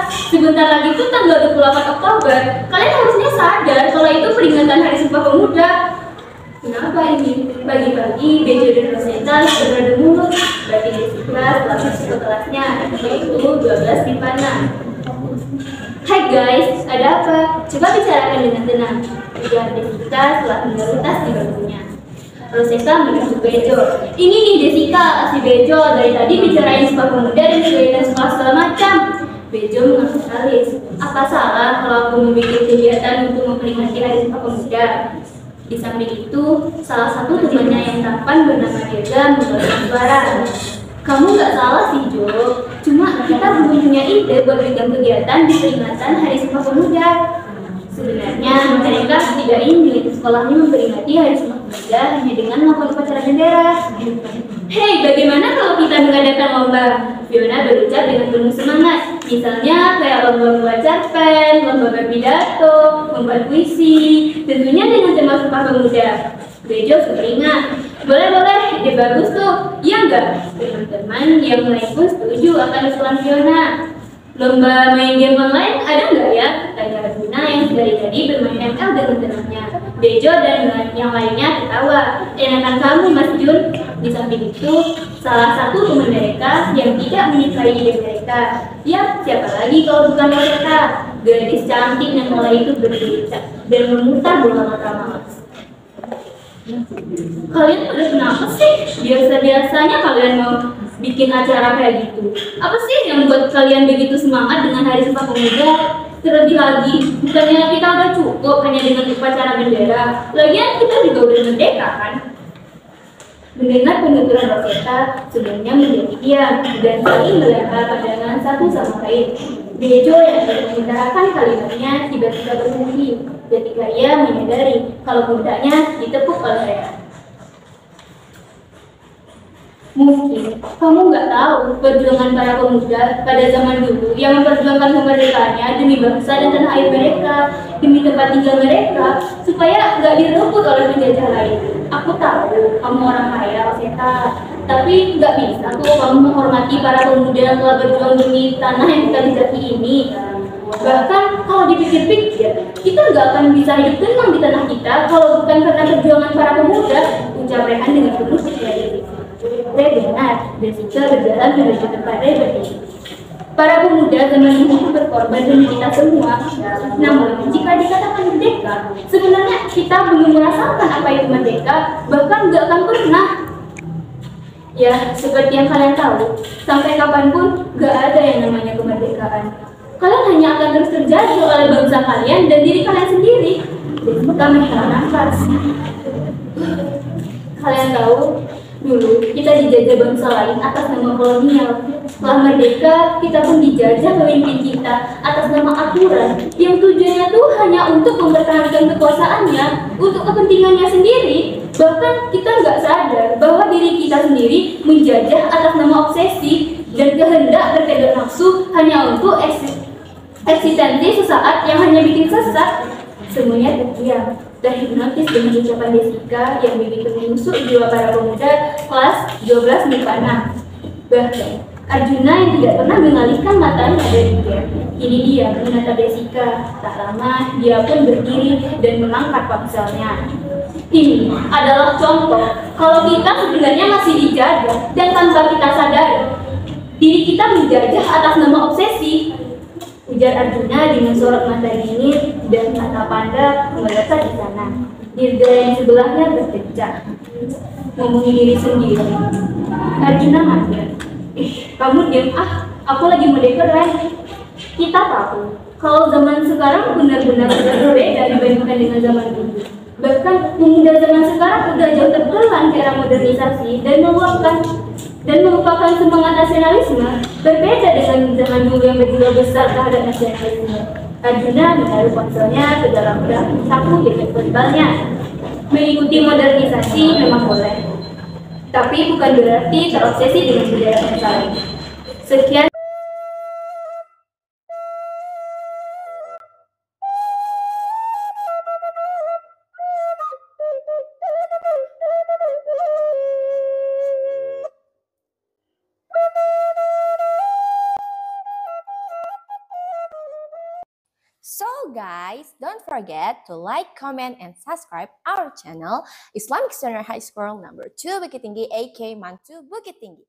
Sebentar lagi tuh tanggal 28 Oktober. Kalian harusnya sadar kalau itu peringatan Hari Sumpah Pemuda. Kenapa ini? Pagi-pagi Bejo dan Rosetta beradu mulut. Berarti Jessica telah masuk ke kelasnya, yaitu 12 MIPA 6. Hai guys, ada apa? Coba bicarakan dengan tenang. Ujar Jessica setelah mengelutas di bangkunya. Rosetta menunjuk Bejo. Ini nih Jessica, si Bejo dari tadi bicarain Sumpah Pemuda dan sekolah segala macam. Bejo mengaku alis. Apa salah kalau aku membuat kegiatan untuk memperingati Hari Sumpah Pemuda? Di samping itu, salah satu temannya yang tampan bernama Dirga mengeluarkan suara. Kamu nggak salah sih Jo, cuma kita belum punya ide buat bikin kegiatan di peringatan Hari Sumpah Pemuda. Sebenarnya mereka tidak ingin sekolahnya memperingati Hari Sumpah Pemuda hanya dengan melakukan upacara bendera. Hei, bagaimana kalau kita mengadakan lomba? Fiona berucap dengan penuh semangat. Misalnya kayak lomba membuat cerpen, lomba berpidato, membuat puisi, tentunya dengan tema Sumpah Pemuda. Bejo beringat. Boleh, ide bagus tuh. Iya enggak? Teman-teman yang lain pun setuju akan usulan Fiona. Lomba main game online ada nggak ya? Tanya Arjuna yang dari tadi bermain ML dengan tenangnya. Bejo dan yang lainnya ketawa. Enakan kamu Mas Jun. Di samping itu, salah satu teman mereka yang tidak menyukai ide mereka. Ya, siapa lagi kalau bukan mereka? Gadis cantik yang mulai itu berbicara dan memutar bola mata Max. Kalian pada kenapa sih? Biasa-biasanya kalian mau bikin acara kayak gitu. Apa sih yang membuat kalian begitu semangat dengan Hari Sumpah Pemuda? Terlebih lagi, bukannya kita udah cukup hanya dengan upacara bendera. Lagian kita juga udah merdeka kan? Mendengar penuturan Rosetta, sebenarnya menjadi diam dan saling melempar pandangan satu sama lain. Bejo yang mengutarakan kalimatnya tiba-tiba berhenti ketika ia menyadari kalau pundaknya ditepuk oleh mereka. Mungkin kamu nggak tahu perjuangan para pemuda pada zaman dulu yang memperjuangkan kemerdekaannya demi bangsa dan tanah air mereka, demi tempat tinggal mereka, supaya nggak direbut oleh penjajah lain. Aku tahu kamu orang kaya, Rosetta, tapi nggak bisa tuh kamu menghormati para pemuda yang telah berjuang demi tanah yang kita jejaki ini. Bahkan kalau dipikir-pikir, kita nggak akan bisa hidup tenang di tanah kita kalau bukan karena perjuangan para pemuda. Ucap Rehan dengan penuh percaya diri. Benar, Jessica berjalan menuju tempat Ray berdiri. Para pemuda zaman dulu berkorban demi kita semua. Namun, jika dikatakan merdeka, sebenarnya kita belum merasakan apa itu merdeka, bahkan nggak akan pernah. Ya, seperti yang kalian tahu, sampai kapanpun nggak ada yang namanya kemerdekaan. Kalian hanya akan terus terjadi oleh bangsa kalian dan diri kalian sendiri. Jessica menghela nafas. Kalian tahu, dulu kita dijajah bangsa lain atas nama kolonial. Setelah merdeka, kita pun dijajah pemimpin kita atas nama aturan yang tujuannya tuh hanya untuk mempertahankan kekuasaannya untuk kepentingannya sendiri. Bahkan kita nggak sadar bahwa diri kita sendiri menjajah atas nama obsesi dan kehendak berkedok nafsu hanya untuk eksistensi sesaat yang hanya bikin sesat. Semuanya terdiam, terhipnotis dengan ucapan Jessica yang begitu menusuk jiwa para pemuda kelas 12 MIPA 6. Bahkan Arjuna yang tidak pernah mengalihkan matanya dari dia, kini dia menatap Jessica. Tak lama dia pun berdiri dan mengangkat ponselnya. Ini adalah contoh kalau kita sebenarnya masih dijajah dan tanpa kita sadari diri kita menjajah atas nama obsesi. Ujar Arjuna dengan sorot mata dingin dan mata panda melekat di sana. Dirga yang sebelahnya berpecah, ngomongin diri sendiri. Arjuna marah. Kamu diam aku lagi merdeka Ren. Kita tahu kalau zaman sekarang benar-benar berbeda dibandingkan dengan zaman dulu. Bahkan pemuda zaman sekarang udah jauh tertelan ke era modernisasi dan melupakan semangat nasionalisme, berbeda dengan zaman dulu yang berjiwa besar terhadap nasionalisme. Arjuna menaruh ponselnya ke dalam saku jaket verbalnya. Mengikuti modernisasi memang boleh, tapi bukan berarti terobsesi dengan budaya bangsa lain. Sekian. So guys, don't forget to like, comment, and subscribe our channel Islamic Standard High School number 2 Bukit Tinggi, AK Mantu Bukit Tinggi.